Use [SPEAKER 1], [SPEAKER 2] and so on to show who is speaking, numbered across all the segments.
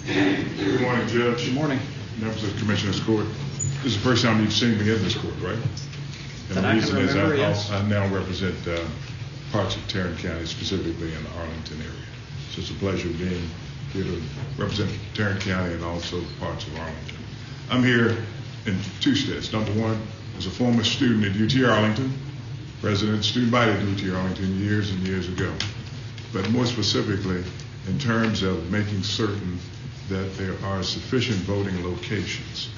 [SPEAKER 1] Good morning, Judge.
[SPEAKER 2] Good morning.
[SPEAKER 1] Members of the Commissioner's Court. This is the first time you've seen me in this court, right? And
[SPEAKER 2] That
[SPEAKER 1] the
[SPEAKER 2] I can
[SPEAKER 1] reason is
[SPEAKER 2] remember, yes.
[SPEAKER 1] I now represent parts of Tarrant County, specifically in the Arlington area. So it's a pleasure being here to represent Tarrant County and also parts of Arlington. I'm here in two steps. Number one, as a former student at UT Arlington, president, student body at UT Arlington years and years ago. But more specifically, in terms of making certain that there are sufficient voting locations.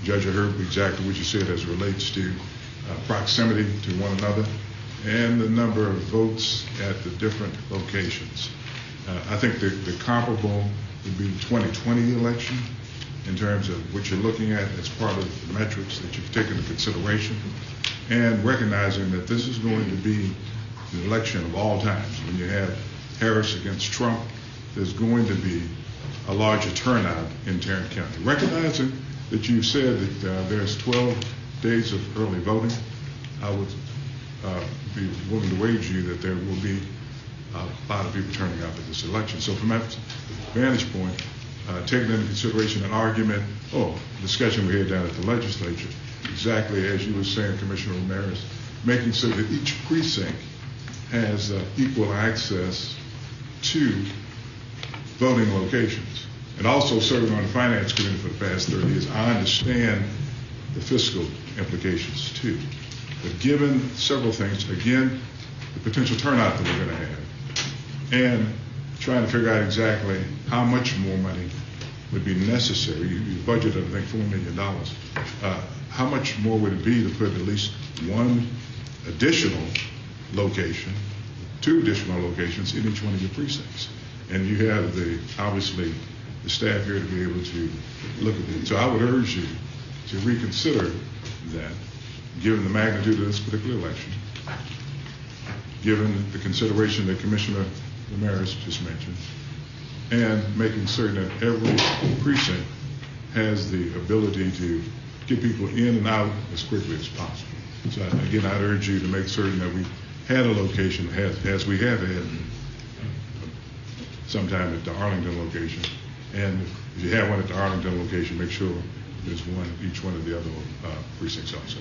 [SPEAKER 1] Judge, I heard exactly what you said as it relates to proximity to one another and the number of votes at the different locations. I think the comparable would be the 2020 election in terms of what you're looking at as part of the metrics that you've taken into consideration, and recognizing that this is going to be the election of all times. When you have Harris against Trump, there's going to be a larger turnout in Tarrant County. Recognizing that you said that there's 12 days of early voting, I would be willing to wager you that there will be a lot of people turning out for this election. So from that vantage point, taking into consideration an argument, discussion we had down at the legislature, exactly as you were saying, Commissioner Ramirez, making sure that each precinct has equal access to voting locations. And also serving on the Finance Committee for the past 30 years, I understand the fiscal implications too. But given several things, again, the potential turnout that we're going to have, and trying to figure out exactly how much more money would be necessary. You budgeted, I think, $4 million. How much more would it be to put at least one additional location, two additional locations in each one of your precincts? And you have obviously the staff here to be able to look at it. So I would urge you to reconsider that, given the magnitude of this particular election, given the consideration that Commissioner Ramirez just mentioned, and making certain that every precinct has the ability to get people in and out as quickly as possible. So again, I'd urge you to make certain that we had a location, as we have had sometime at the Arlington location. And if you have one at the Arlington location, make sure there's one at each one of the other precincts also.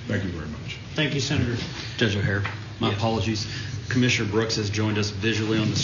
[SPEAKER 1] Thank you very much.
[SPEAKER 2] Thank you, Senator.
[SPEAKER 3] Judge O'Hare, my apologies. Commissioner Brooks has joined us visually on the